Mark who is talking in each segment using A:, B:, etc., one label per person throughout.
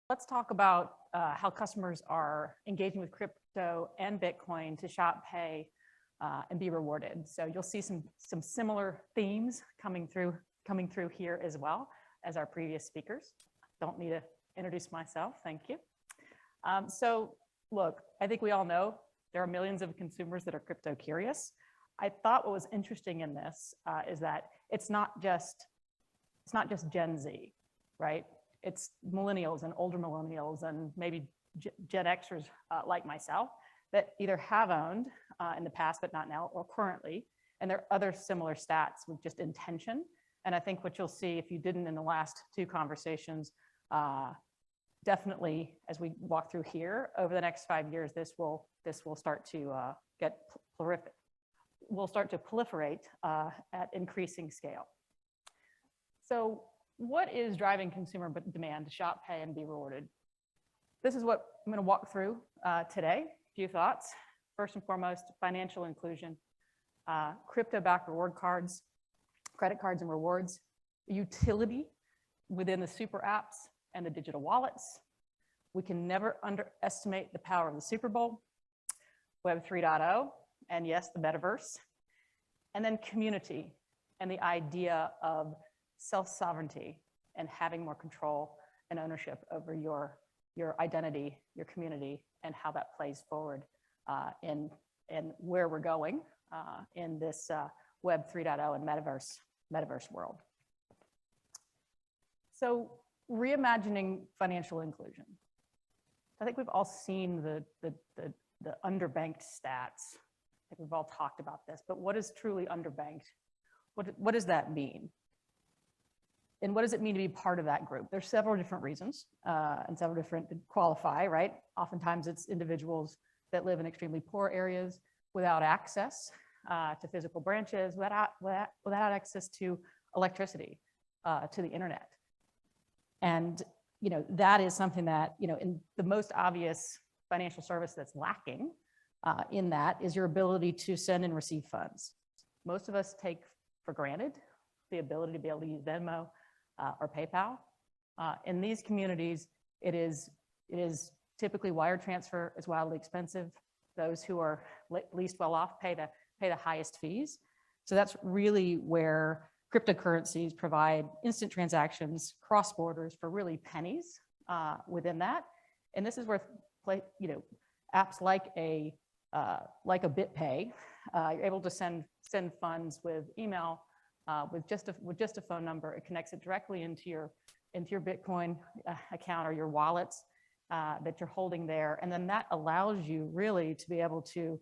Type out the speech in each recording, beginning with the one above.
A: let's talk about how customers are engaging with crypto and Bitcoin to shop, pay, and be rewarded. So you'll see some similar themes coming through here as well as our previous speakers. Don't need to introduce myself, thank you. So look, I think we all know there are millions of consumers that are crypto curious. I thought what was interesting in this is that it's not just Gen Z, right? It's millennials and older millennials and maybe Gen Xers like myself that either have owned in the past, but not now, or currently. And there are other similar stats with just intention. And I think what you'll see if you didn't in the last two conversations, definitely as we walk through here over the next 5 years, this will start to proliferate at increasing scale. So what is driving consumer demand to shop, pay, and be rewarded? This is what I'm going to walk through today. A few thoughts. First and foremost, financial inclusion, crypto-backed reward cards, credit cards and rewards, utility within the super apps and the digital wallets. We can never underestimate the power of the Super Bowl, Web 3.0, and yes, the metaverse. And then community and the idea of self-sovereignty and having more control and ownership over your identity, your community, and how that plays forward in where we're going in this Web 3.0 and metaverse world. So reimagining financial inclusion. I think we've all seen the underbanked stats. I think we've all talked about this, but what is truly underbanked? What does that mean? And what does it mean to be part of that group? There's several different reasons and several different qualify, right? Oftentimes it's individuals that live in extremely poor areas without access to physical branches, without access to electricity, to the internet. And that is something that, in the most obvious financial service that's lacking in that is your ability to send and receive funds. Most of us take for granted the ability to be able to use Venmo or PayPal. In these communities, it is typically wire transfer is wildly expensive. Those who are least well off pay the highest fees. So that's really where cryptocurrencies provide instant transactions, cross borders for really pennies within that. And this is where apps like a BitPay, you're able to send funds with email, with just a phone number. It connects it directly into your Bitcoin account or your wallets that you're holding there, and then that allows you really to be able to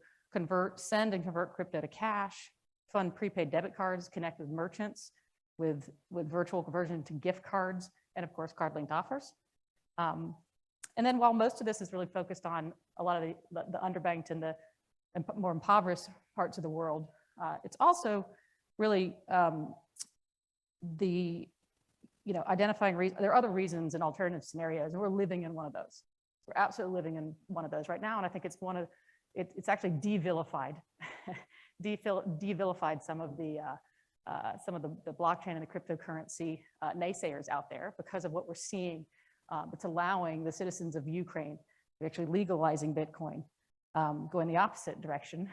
A: send and convert crypto to cash, fund prepaid debit cards, connect with merchants, with virtual conversion to gift cards, and of course card-linked offers. And then while most of this is really focused on a lot of the underbanked and the more impoverished parts of the world, it's also really identifying there are other reasons and alternative scenarios, and we're living in one of those. We're absolutely living in one of those right now, and I think it's it's actually de-vilified, de-vilified some of the blockchain and the cryptocurrency naysayers out there because of what we're seeing. It's allowing the citizens of Ukraine, actually legalizing Bitcoin, going the opposite direction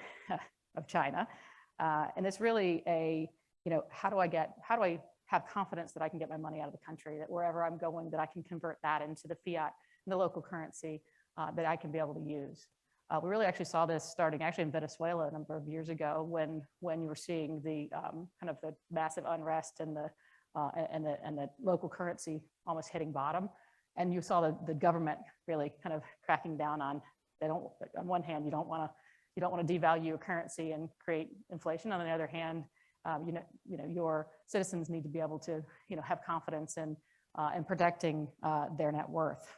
A: of China. And it's really how do I have confidence that I can get my money out of the country, that wherever I'm going, that I can convert that into the fiat and the local currency that I can be able to use. We really actually saw this starting actually in Venezuela a number of years ago when you were seeing the kind of the massive unrest and the local currency almost hitting bottom. And you saw the government really kind of cracking down on, on one hand, you don't want to devalue your currency and create inflation. On the other hand, your citizens need to be able to, have confidence in protecting their net worth.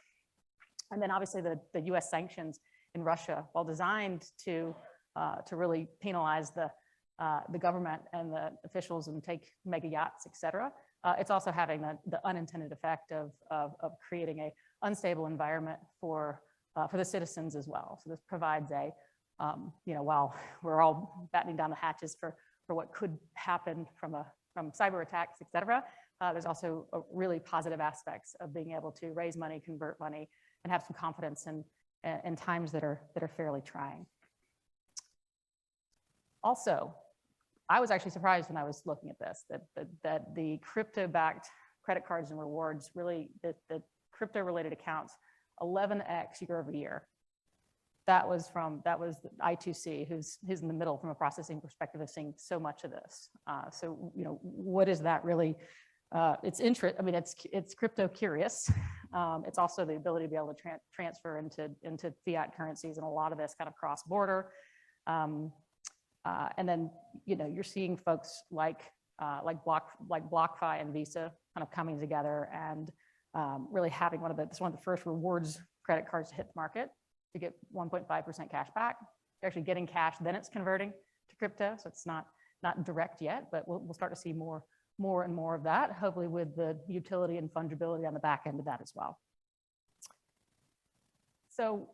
A: And then obviously the U.S. sanctions in Russia, while designed to really penalize the government and the officials and take mega yachts, et cetera, it's also having the unintended effect of creating an unstable environment for the citizens as well. So this provides while we're all battening down the hatches for what could happen from cyber attacks, et cetera, there's also a really positive aspects of being able to raise money, convert money, and have some confidence in times that are fairly trying. Also, I was actually surprised when I was looking at this, that the crypto-backed credit cards and rewards, really the crypto-related accounts, 11x year over year. That was the I2C, who's in the middle from a processing perspective of seeing so much of this. So, you know, what is that really? It's it's crypto curious. It's also the ability to be able to transfer into fiat currencies, and a lot of this kind of cross border. And then, you know, you're seeing folks like BlockFi and Visa kind of coming together and really having one of the first rewards credit cards to hit the market, to get 1.5% cash back. You're actually getting cash, then it's converting to crypto. So it's not direct yet, but we'll start to see more and more of that, hopefully with the utility and fungibility on the back end of that as well. So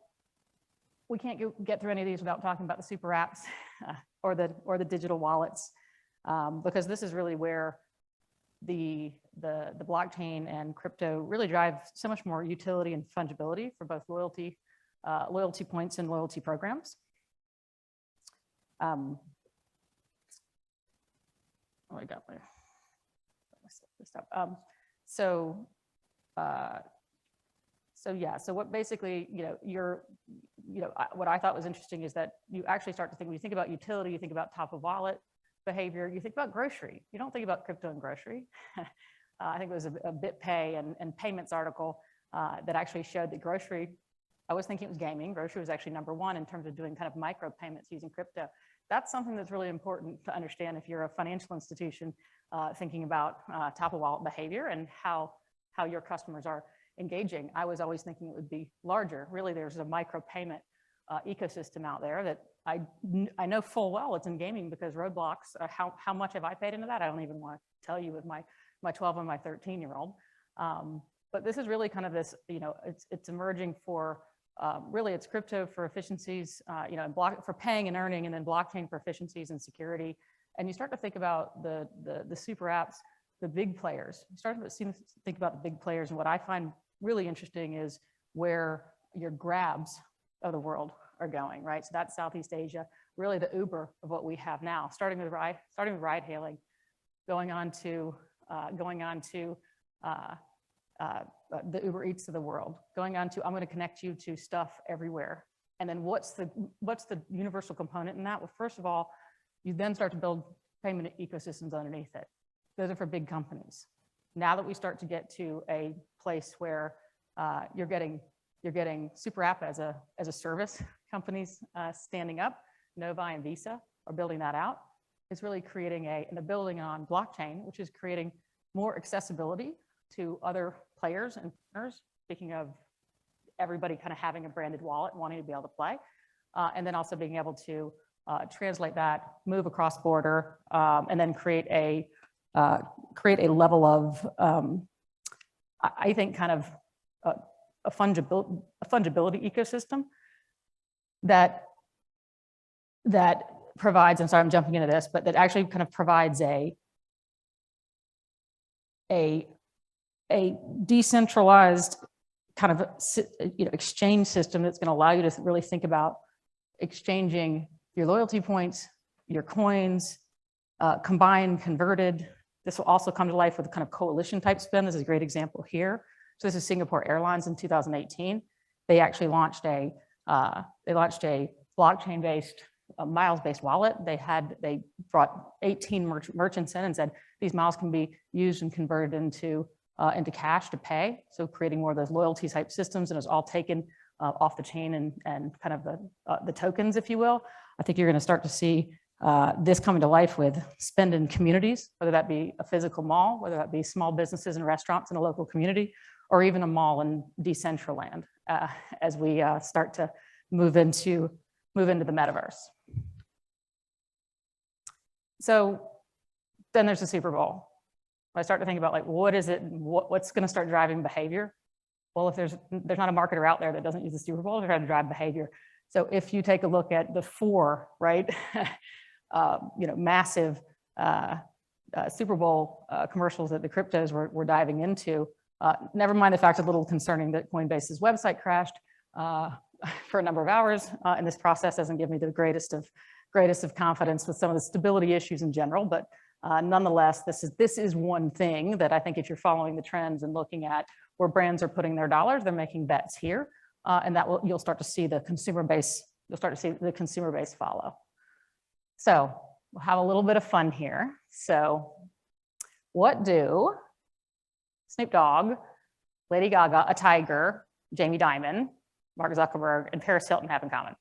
A: we can't get through any of these without talking about the super apps or the digital wallets, because this is really where the blockchain and crypto really drive so much more utility and fungibility for both loyalty points and loyalty programs. Oh, I got my stuff. So what basically, what I thought was interesting is that you actually start to think, when you think about utility, you think about top of wallet behavior, you think about grocery. You don't think about crypto and grocery. I think it was a BitPay and payments article that actually showed that grocery, I was thinking it was gaming. Grocery was actually #1 in terms of doing kind of micro payments using crypto. That's something that's really important to understand if you're a financial institution thinking about top of wallet behavior and how your customers are engaging. I was always thinking it would be larger. Really, there's a micro payment ecosystem out there that I know full well it's in gaming, because Roblox, how much have I paid into that? I don't even want to tell you with my 12 and my 13-year-old. But this is really kind of this, it's emerging for, really it's crypto for efficiencies, for paying and earning, and then blockchain for efficiencies and security. And you start to think about the super apps, the big players. You start to think about the big players, and what I find really interesting is where your Grabs of the world are going, right? So that's Southeast Asia, really the Uber of what we have now, starting with ride hailing, going on to the Uber Eats of the world, going on to, I'm going to connect you to stuff everywhere. And then what's the universal component in that? Well, first of all, you then start to build payment ecosystems underneath it. Those are for big companies. Now that we start to get to a place where you're getting super app as a service companies standing up, Novi and Visa are building that out. It's really creating and they're building on blockchain, which is creating more accessibility to other players and partners. Speaking of everybody kind of having a branded wallet and wanting to be able to play, and then also being able to translate that, move across border, and then create a level of, I think, kind of a fungibility ecosystem that provides, I'm sorry, I'm jumping into this, but that actually kind of provides a decentralized kind of exchange system that's going to allow you to really think about exchanging your loyalty points, your coins, combined, converted. This will also come to life with kind of coalition type spend. This is a great example here. So this is Singapore Airlines in 2018. They actually launched a blockchain-based, miles-based wallet. They brought 18 merchants in and said these miles can be used and converted into cash to pay. So creating more of those loyalty type systems, and it's all taken off the chain and kind of the tokens, if you will. I think you're going to start to see this coming to life with spend in communities, whether that be a physical mall, whether that be small businesses and restaurants in a local community, or even a mall in Decentraland, as we start to move into the metaverse. So then there's the Super Bowl. I start to think about, like, what is it, what's going to start driving behavior? Well, if there's not a marketer out there that doesn't use the Super Bowl to try to drive behavior. So if you take a look at the 4, right, massive Super Bowl commercials that the cryptos were diving into. Never mind the fact it's a little concerning that Coinbase's website crashed for a number of hours, and this process doesn't give me the greatest of confidence with some of the stability issues in general, but nonetheless, this is one thing that I think if you're following the trends and looking at where brands are putting their dollars, they're making bets here, and that you'll start to see the consumer base follow. So we'll have a little bit of fun here. So what do Snoop Dogg, Lady Gaga, a tiger, Jamie Dimon, Mark Zuckerberg, and Paris Hilton have in common?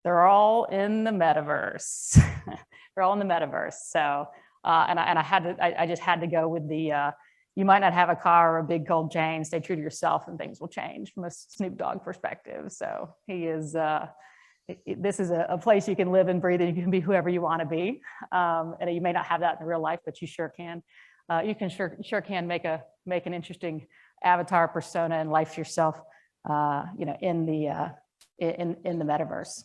A: They're all in the metaverse. They're all in the metaverse. So, I just had to go with the, you might not have a car or a big gold chain, stay true to yourself and things will change from a Snoop Dogg perspective. So he is, this is a place you can live and breathe and you can be whoever you want to be. And you may not have that in real life, but you sure can. You can sure can make an interesting avatar persona and life yourself, you know, in the metaverse.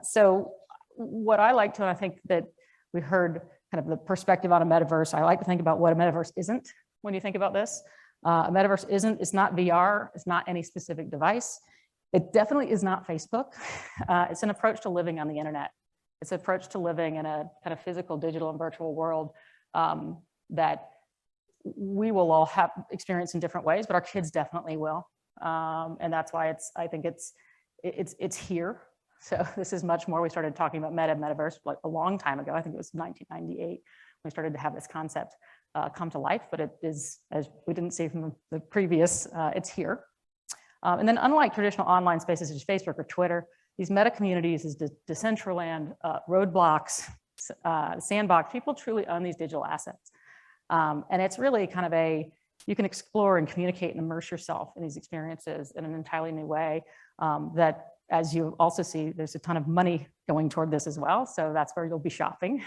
A: So what I like to, and I think that we heard kind of the perspective on a metaverse, I like to think about what a metaverse isn't when you think about this. A metaverse it's not VR, it's not any specific device. It definitely is not Facebook. It's an approach to living on the internet. It's an approach to living in a kind of physical, digital, and virtual world that we will all have experience in different ways, but our kids definitely will. And that's why I think it's here. So this is much more, we started talking about metaverse like a long time ago. I think it was 1998, we started to have this concept come to life, but it is, as we didn't see from the previous, it's here. And then unlike traditional online spaces such as Facebook or Twitter, these meta communities is Decentraland, Roadblocks, Sandbox, people truly own these digital assets. And it's really kind of you can explore and communicate and immerse yourself in these experiences in an entirely new way that, as you also see, there's a ton of money going toward this as well. So that's where you'll be shopping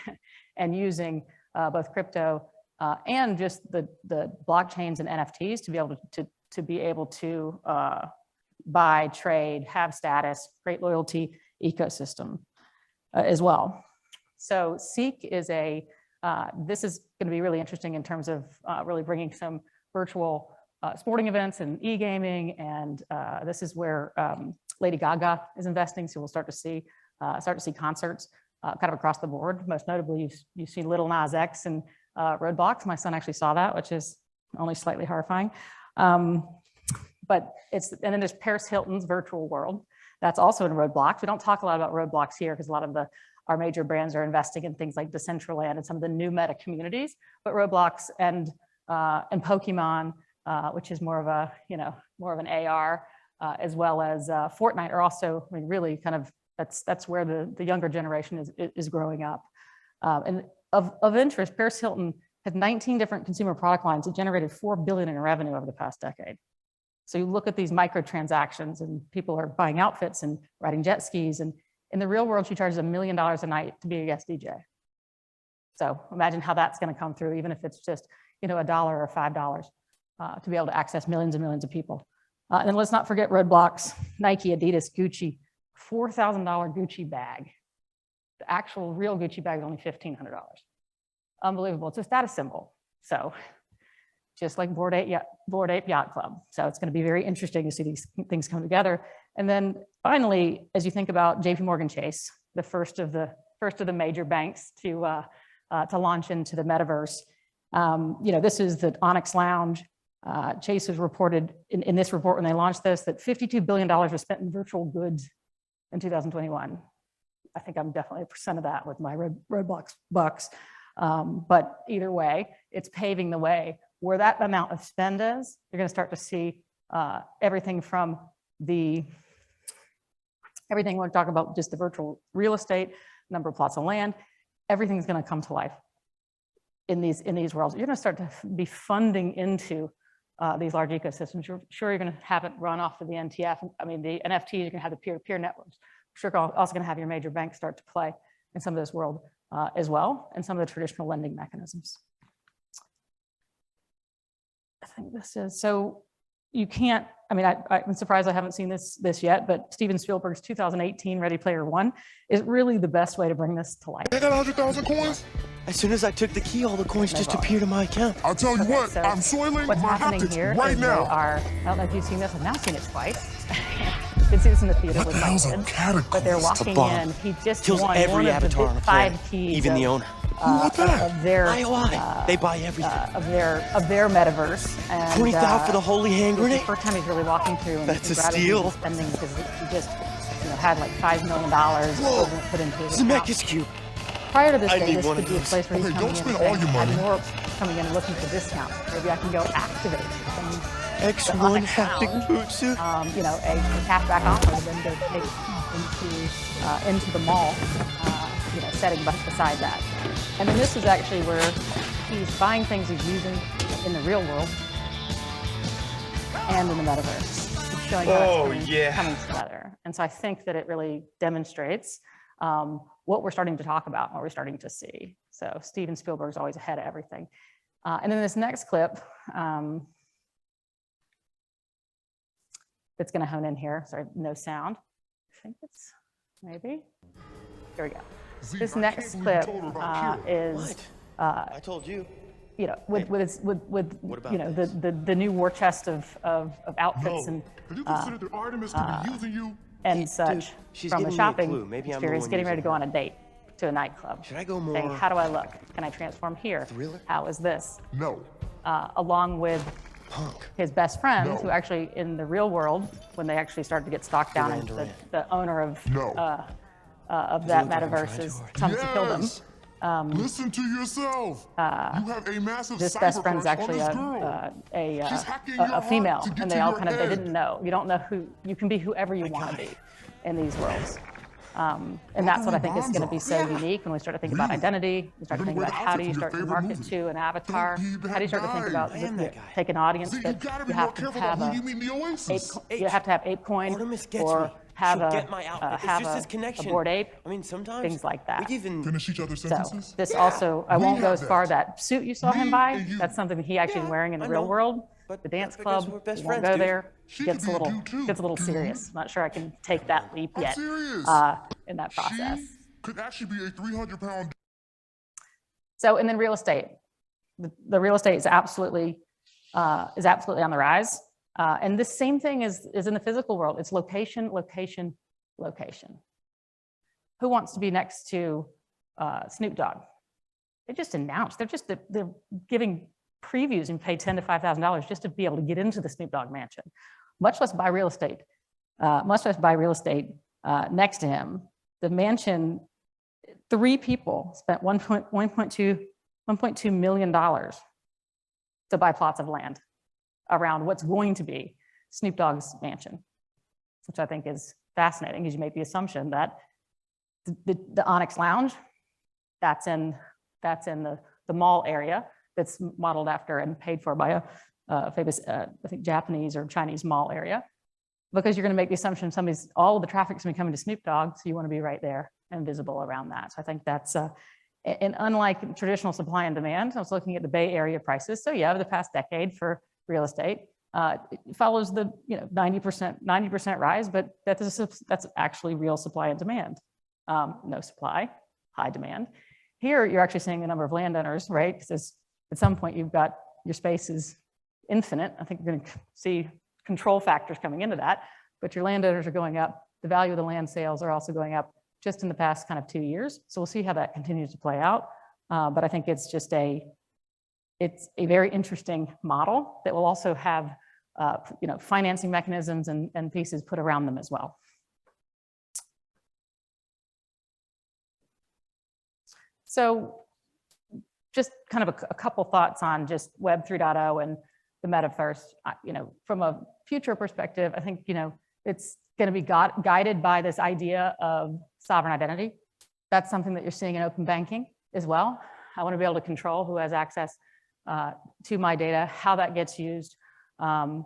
A: and using both crypto and just the blockchains and NFTs to be able to buy, trade, have status, create loyalty ecosystem as well. So Seek is this is going to be really interesting in terms of really bringing some virtual sporting events and e-gaming, and this is where Lady Gaga is investing. So we'll start to see concerts kind of across the board. Most notably, you've seen Little Nas X and Roadblocks. My son actually saw that, which is only slightly horrifying. But and then there's Paris Hilton's virtual world. That's also in Roadblocks. We don't talk a lot about Roadblocks here because a lot of our major brands are investing in things like Decentraland and some of the new meta communities. But Roblox and Pokemon, which is more of an AR, as well as Fortnite are also, I mean, really kind of that's where the younger generation is growing up. And of interest, Paris Hilton had 19 different consumer product lines that generated $4 billion in revenue over the past decade. So you look at these microtransactions and people are buying outfits and riding jet skis, and in the real world, she charges $1 million a night to be a guest DJ. So imagine how that's going to come through, even if it's just, $1 or $5 to be able to access millions and millions of people. And then let's not forget Roadblocks, Nike, Adidas, Gucci, $4,000 Gucci bag. The actual real Gucci bag is only $1,500. Unbelievable. It's a status symbol. So just like Bored Ape Yacht Club. So it's going to be very interesting to see these things come together. And then finally, as you think about JP Morgan Chase, the first of the major banks to launch into the metaverse. This is the Onyx Lounge. Chase has reported in this report when they launched this that $52 billion was spent in virtual goods in 2021. I think I'm definitely 1% of that with my Roadblocks bucks. But either way, it's paving the way. Where that amount of spend is, you're going to start to see everything from everything we're talking about, just the virtual real estate, number of plots of land, everything's going to come to life in these worlds. You're going to start to be funding into these large ecosystems. You're going to have it run off of the NTF. I mean, the NFTs, you're going to have the peer-to-peer networks. You're also going to have your major banks start to play in some of this world as well, and some of the traditional lending mechanisms. I think this is, so you can't, I mean, I'm surprised I haven't seen this yet, but Steven Spielberg's 2018 Ready Player One is really the best way to bring this to life.
B: I got 100,000 coins.
C: As soon as I took the key, all the coins just appeared in my account.
B: I'll tell you what,
A: so
B: I'm soiling
A: what's
B: my
A: happening
B: haptics
A: here
B: right
A: is
B: now.
A: they are, I don't know if you've seen this, I've now seen it twice. You can see this in the theater with my kids, but they're walking in. He just
C: Kills
A: won
C: every
A: one of
C: avatar on
A: the
C: the planet,
A: 5 keys
C: even the owner.
B: What's that?
A: of their
C: they buy everything.
A: of their metaverse. And
C: 20,000 for the holy hand
A: it's the
C: grenade.
A: first time he's really walking through and
C: That's a
A: grabbing
C: steal.
A: and spending because he just had like $5 million put into his account.
C: Zemeckis cube.
A: Prior to this
C: I
A: day,
C: need
A: this
C: one
A: could
C: of
A: be a
C: those.
A: place where he's
B: Okay,
A: coming
B: don't
A: in
B: spend
A: and
B: all your
A: saying,
B: money.
A: more coming in and looking for discounts. Maybe I can go activate and
C: X1 haptic boot suit.
A: a cashback offer then to take into the mall, setting beside that. And then this is actually where he's buying things he's using in the real world and in the metaverse. It's showing how it's coming together. And so I think that it really demonstrates what we're starting to talk about and what we're starting to see. So Steven Spielberg's always ahead of everything. And then this next clip, it's going to hone in here. Sorry, no sound. I think it's maybe. Here we go. This next clip is.
C: I told you.
A: With the new war chest of outfits and and such from the shopping experience, getting ready to go on a date to a nightclub.
C: Should I go more?
A: Saying, how do I look? Can I transform here?
C: Thriller?
A: How is this?
B: No.
A: Along with
C: Punk.
A: his best friends,
B: No.
A: who actually in the real world, when they actually started to get stalked down, and the owner of that metaverse comes to kill them.
B: Listen to yourself. You have a massive
A: This best friend's actually a female, and they all they didn't know. You don't know who, you can be whoever you want to be in these worlds. And that's what I think is going to be so unique when we start to think about identity. We start to think about how do you start to market to an avatar? How do you start to think about take an audience that you have to have ape coin or have a Bored Ape.
C: I mean, sometimes
A: things like that.
B: Finish each other's sentences.
A: So this also, I won't go as far. That suit you saw him buy, that's something that he actually is wearing in the real world. The dance club, we won't go there. Gets a little serious. I'm not sure I can take that leap yet in that process.
B: Could actually be a 300-pound.
A: So, and then real estate. The real estate is absolutely on the rise. And this same thing is in the physical world. It's location, location, location. Who wants to be next to Snoop Dogg? They just announced. They're giving previews and pay $10,000 to $5,000 just to be able to get into the Snoop Dogg mansion, much less buy real estate. Next to him. The mansion, 3 people spent $1.2 million to buy plots of land around what's going to be Snoop Dogg's mansion, which I think is fascinating, because you make the assumption that the Onyx Lounge, that's in the mall area that's modeled after and paid for by a famous, I think, Japanese or Chinese mall area, because you're going to make the assumption all of the traffic's going to be coming to Snoop Dogg, so you want to be right there and visible around that. So I think that's, and unlike traditional supply and demand, I was looking at the Bay Area prices. So yeah, over the past decade for real estate, it follows the 90% rise, but that's actually real supply and demand. No supply, high demand. Here, you're actually seeing the number of landowners, right? Because at some point, you've got your space is infinite. I think we're going to see control factors coming into that, but your landowners are going up. The value of the land sales are also going up just in the past kind of 2 years. So we'll see how that continues to play out. But I think it's just a very interesting model that will also have financing mechanisms and pieces put around them as well. So just kind of a couple thoughts on just Web 3.0 and the metaverse. From a future perspective, I think it's going to be guided by this idea of sovereign identity. That's something that you're seeing in open banking as well. I want to be able to control who has access to my data, how that gets used, and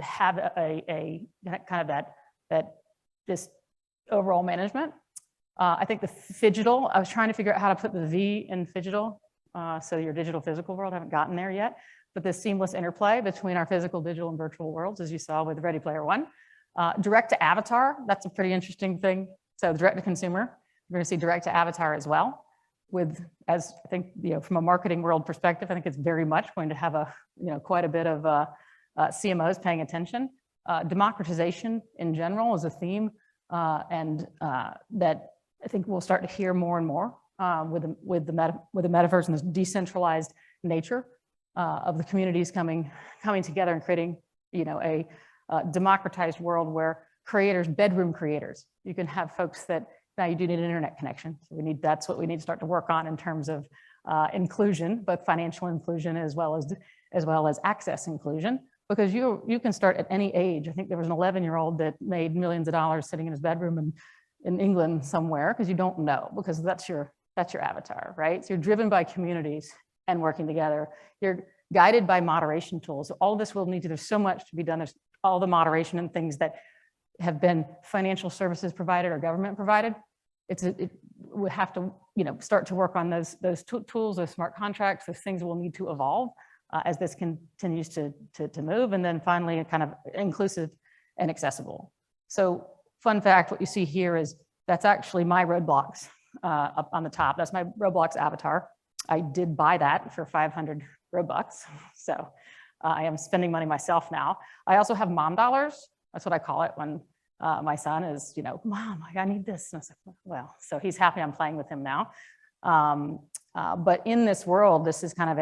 A: have a kind of that this overall management. I think the phygital, I was trying to figure out how to put the V in phygital. So your digital physical world, haven't gotten there yet, but this seamless interplay between our physical, digital, and virtual worlds, as you saw with Ready Player One. Direct to avatar, that's a pretty interesting thing. So direct to consumer, we're gonna see direct to avatar as well. With, as I think, from a marketing world perspective, I think it's very much going to have a, quite a bit of CMOs paying attention. Democratization in general is a theme, and that I think we'll start to hear more and more with the metaverse and this decentralized nature of the communities coming together and creating, a democratized world where creators, bedroom creators, you can have folks that now you do need an internet connection. So that's what we need to start to work on in terms of inclusion, both financial inclusion as well as access inclusion, because you can start at any age. I think there was an 11-year-old that made millions of dollars sitting in his bedroom in England somewhere, because you don't know, because that's your avatar, right? So you're driven by communities and working together. You're guided by moderation tools. So all of this will need to, there's so much to be done. There's all the moderation and things that have been financial services provided or government provided. We have to, start to work on those tools, those smart contracts, those things will need to evolve as this continues to move. And then finally, kind of inclusive and accessible. So fun fact, what you see here is that's actually my Roblox up on the top. That's my Roblox avatar. I did buy that for 500 Robux. So I am spending money myself now. I also have mom dollars. That's what I call it when my son is, Mom, I need this. And I was like, well, so he's happy I'm playing with him now. But in this world, this is kind of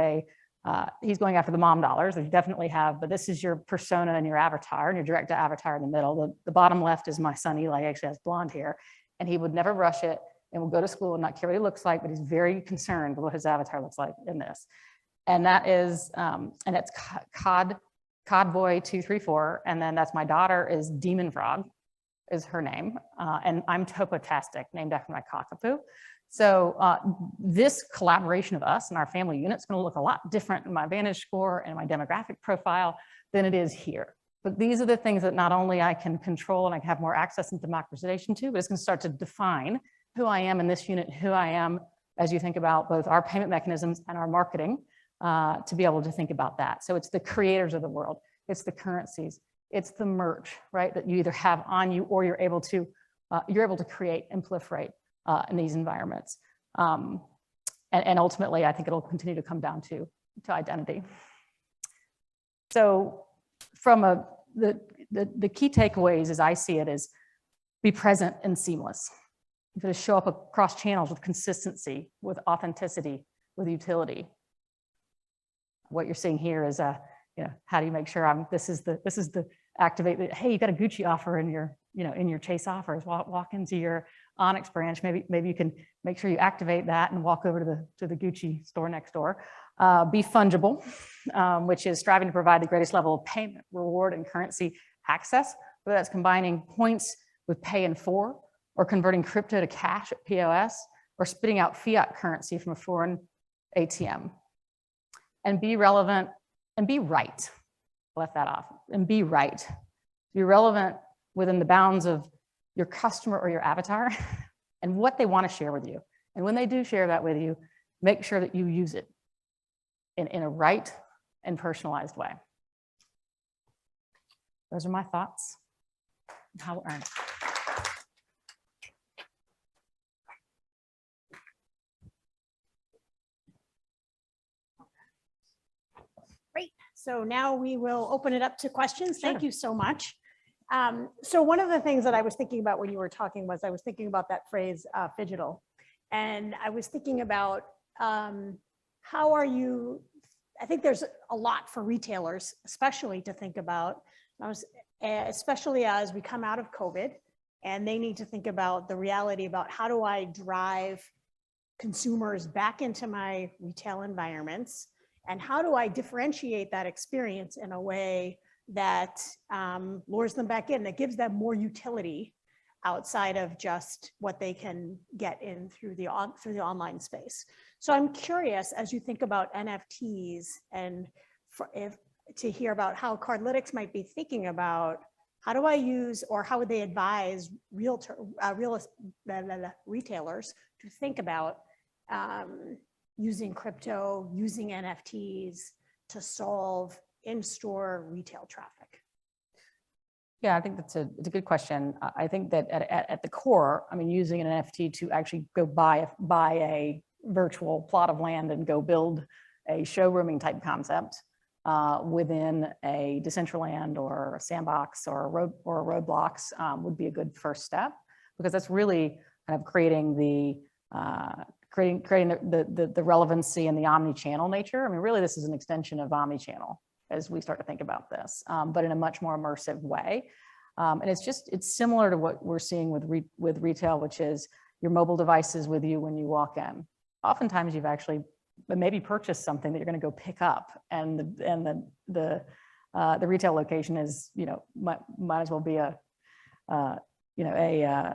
A: he's going after the mom dollars, that you definitely have, but this is your persona and your avatar, and your direct to avatar in the middle. The bottom left is my son, Eli, actually has blonde hair, and he would never brush it and will go to school and not care what he looks like, but he's very concerned with what his avatar looks like in this. And that is, and it's Codboy234, and then that's my daughter is Demon Frog, is her name, and I'm Topotastic, named after my cockapoo. So this collaboration of us and our family unit is going to look a lot different in my Vantage score and my demographic profile than it is here. But these are the things that not only I can control and I can have more access and democratization to, but it's going to start to define who I am in this unit, who I am as you think about both our payment mechanisms and our marketing, to be able to think about that. So it's the creators of the world, it's the currencies, it's the merch, right, that you either have on you or you're able to create and proliferate in these environments. And ultimately, I think it'll continue to come down to identity. So from the key takeaways as I see it is be present and seamless. You've got to show up across channels with consistency, with authenticity, with utility. What you're seeing here is, how do you make sure this is the activate, hey, you got a Gucci offer in your Chase offers, walk into your Onyx branch, maybe you can make sure you activate that and walk over to the Gucci store next door. Be fungible, which is striving to provide the greatest level of payment, reward, and currency access, whether that's combining points with pay in 4, or converting crypto to cash at POS, or spitting out fiat currency from a foreign ATM. And be relevant and be right. Left that off. And be right. Be relevant within the bounds of your customer or your avatar and what they want to share with you. And when they do share that with you, make sure that you use it in a right and personalized way. Those are my thoughts on how to earn.
D: Great. So now we will open it up to questions.
A: Sure.
D: Thank you so much. So one of the things that I was thinking about when you were talking was I was thinking about that phrase phygital. And I was thinking about how are you, I think there's a lot for retailers, especially to think about, especially as we come out of COVID and they need to think about the reality about how do I drive consumers back into my retail environments, and how do I differentiate that experience in a way that lures them back in, that gives them more utility outside of just what they can get in through the online space. So I'm curious, as you think about NFTs and to hear about how Cardlytics might be thinking about how do I use, or how would they advise retailers to think about using crypto, using NFTs to solve in-store retail traffic?
A: Yeah, I think it's a good question. I think that at the core, I mean, using an NFT to actually go buy a virtual plot of land and go build a showrooming type concept within a Decentraland or a Sandbox or a Roadblocks would be a good first step, because that's really kind of creating the relevancy and the omni-channel nature. I mean, really, this is an extension of omni-channel as we start to think about this, but in a much more immersive way. And it's similar to what we're seeing with retail, which is your mobile devices with you when you walk in. Oftentimes you've actually maybe purchased something that you're going to go pick up, and the retail location is, might as well be a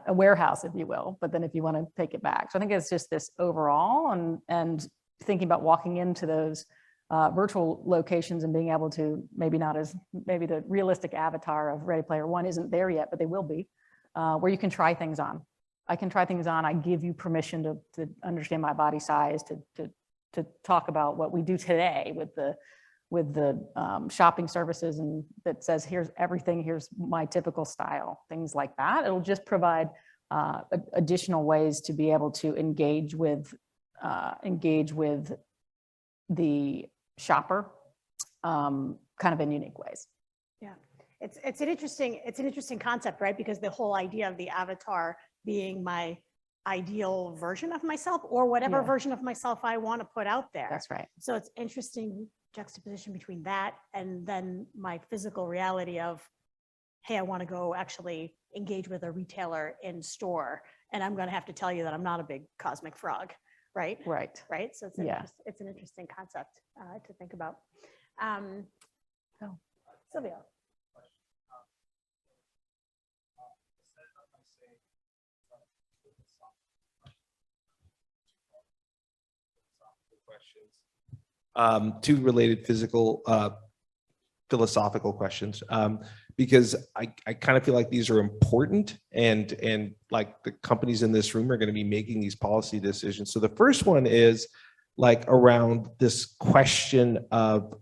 A: warehouse, if you will, but then if you want to take it back. So I think it's just this overall, and thinking about walking into those virtual locations and being able to maybe the realistic avatar of Ready Player One isn't there yet, but they will be, where you can try things on. I can try things on. I give you permission to understand my body size, to talk about what we do today with the shopping services, and that says, here's everything, here's my typical style, things like that. It'll just provide additional ways to be able to engage with the shopper kind of in unique ways.
D: Yeah, it's an interesting concept, right? Because the whole idea of the avatar being my ideal version of myself, or whatever version of myself I want to put out there.
A: That's right.
D: So it's interesting juxtaposition between that and then my physical reality of, hey, I want to go actually engage with a retailer in store, and I'm going to have to tell you that I'm not a big cosmic frog, right?
A: Right.
D: Right. So it's it's an interesting concept to think about. Sylvia.
E: Two related philosophical questions, because I kind of feel like these are important, and like the companies in this room are going to be making these policy decisions. So the first one is like around this question of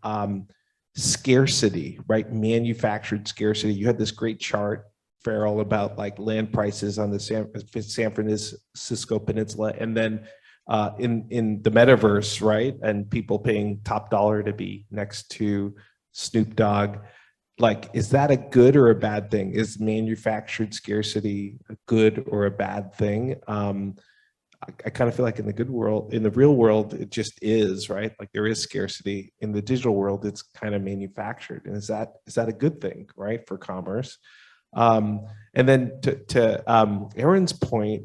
E: scarcity, right? Manufactured scarcity. You had this great chart, Farrell, about like land prices on the San Francisco Peninsula, and then in the metaverse, right? And people paying top dollar to be next to Snoop Dogg. Like, is that a good or a bad thing? Is manufactured scarcity a good or a bad thing? I kind of feel like in the real world, it just is, right? Like there is scarcity. In the digital world, it's kind of manufactured. And is that a good thing, right, for commerce? And then to Erin's point,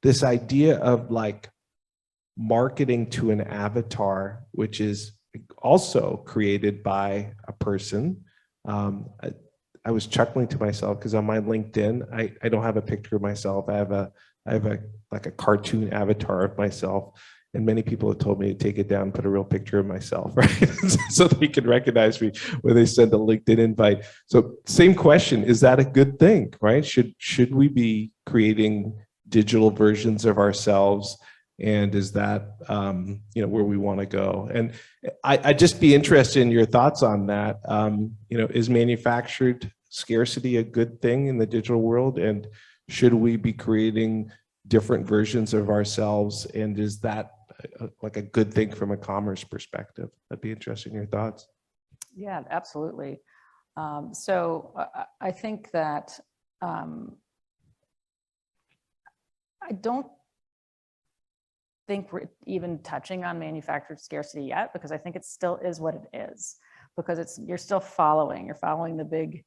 E: this idea of like marketing to an avatar, which is also created by a person. I was chuckling to myself because on my LinkedIn, I don't have a picture of myself. I have a like a cartoon avatar of myself, and many people have told me to take it down and put a real picture of myself, right? So they can recognize me when they send a LinkedIn invite. So same question, is that a good thing, right? Should we be creating digital versions of ourselves, and is that where we want to go? And I'd just be interested in your thoughts on that. Is manufactured scarcity a good thing in the digital world, and should we be creating different versions of ourselves, and is that like a good thing from a commerce perspective? I'd be interested in your thoughts.
A: Yeah, absolutely. So I think that I don't think we're even touching on manufactured scarcity yet, because I think it still is what it is, because you're following the big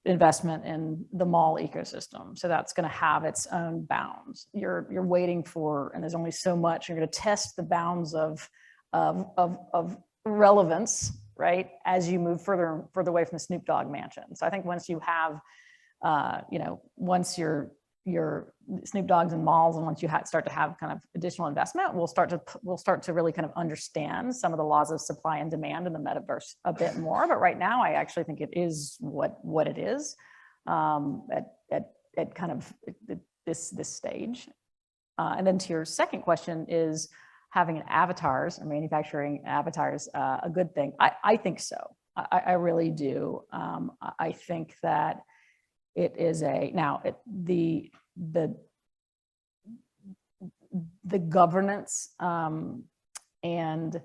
A: investment in the mall ecosystem. So that's going to have its own bounds. You're waiting for, and there's only so much, you're going to test the bounds of relevance, right, as you move further and further away from the Snoop Dogg mansion. So I think once you have, once your Snoop Dogg's and malls, and once you start to have kind of additional investment, we'll start to really kind of understand some of the laws of supply and demand in the metaverse a bit more. But right now, I actually think it is what it is at kind of this stage. And then to your second question is, having an avatars or manufacturing avatars a good thing? I think so. I really do. I think that it is the governance and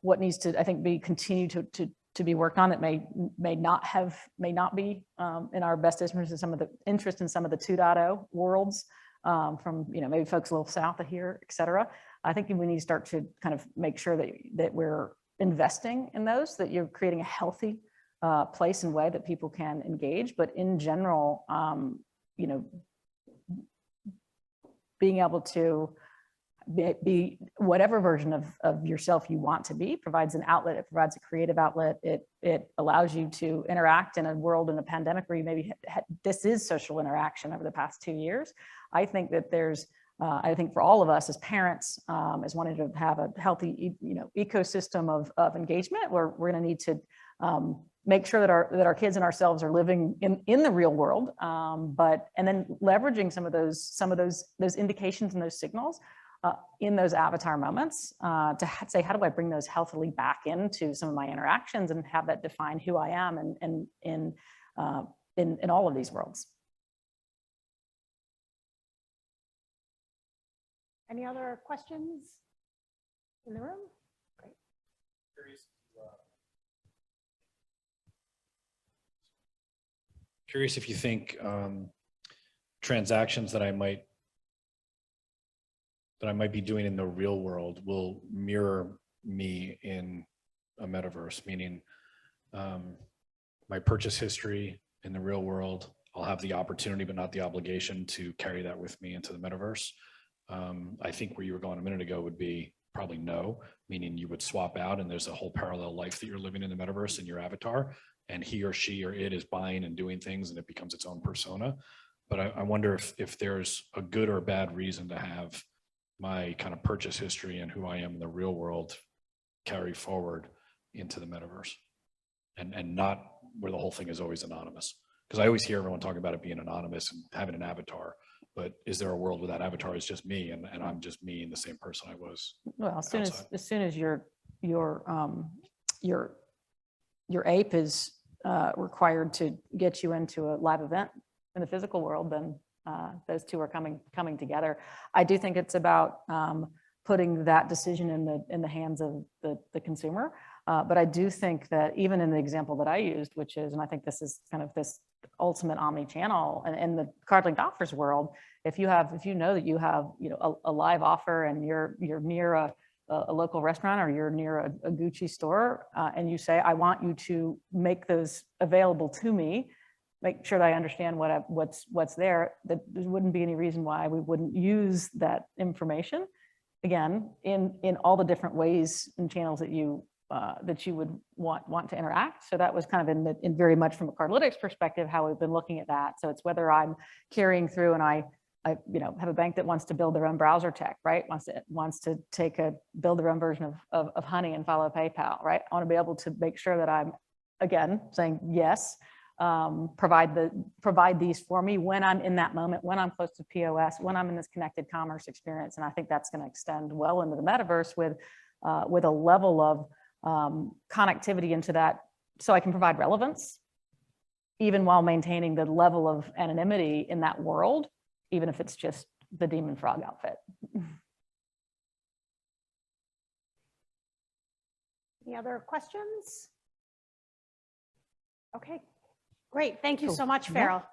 A: what needs to, I think, be continued to be worked on. It may not be in our best interest in some of the 2.0 worlds from maybe folks a little south of here, et cetera. I think we need to start to kind of make sure that we're investing in those, that you're creating a healthy place and way that people can engage. But in general, being able to be whatever version of yourself you want to be provides an outlet. It provides a creative outlet. It allows you to interact in a world in a pandemic where you maybe this is social interaction over the past 2 years. I think that there's I think for all of us as parents, as wanting to have a healthy ecosystem of engagement, we're going to need to make sure that our kids and ourselves are living in the real world, and then leveraging some of those indications and those signals in those avatar moments to say, how do I bring those healthily back into some of my interactions and have that define who I am and in all of these worlds.
D: Any other questions in the room? Great.
F: Curious if you think transactions that I might be doing in the real world will mirror me in a metaverse, meaning my purchase history in the real world, I'll have the opportunity but not the obligation to carry that with me into the metaverse. I think where you were going a minute ago would be probably no, meaning you would swap out and there's a whole parallel life that you're living in the metaverse in your avatar, and he or she or it is buying and doing things and it becomes its own persona. But I wonder if there's a good or bad reason to have my kind of purchase history and who I am in the real world carry forward into the metaverse and not where the whole thing is always anonymous. Because I always hear everyone talking about it being anonymous and having an avatar. But is there a world where that avatar is just me and I'm just me and the same person I was?
A: Well, as soon as your ape is required to get you into a live event in the physical world, then those two are coming together. I do think it's about putting that decision in the hands of the consumer. But I do think that even in the example that I used, which is, and I think this is kind of this ultimate omni-channel, and in the CardLinx offers world, if you know that you have a live offer and you're near a local restaurant or you're near a Gucci store, and you say, I want you to make those available to me, make sure that I understand what's there, that there wouldn't be any reason why we wouldn't use that information, again, in all the different ways and channels that you would want to interact. So that was kind of in very much from a Cardlytics perspective, how we've been looking at that. So it's whether I'm carrying through and I have a bank that wants to build their own browser tech, right? Wants to build their own version of Honey and follow PayPal, right? I want to be able to make sure that I'm, again, saying yes, provide these for me when I'm in that moment, when I'm close to POS, when I'm in this connected commerce experience. And I think that's going to extend well into the metaverse with a level of connectivity into that, so I can provide relevance, even while maintaining the level of anonymity in that world, even if it's just the demon frog outfit.
D: Any other questions? Okay, great. Thank you so much, Farrell.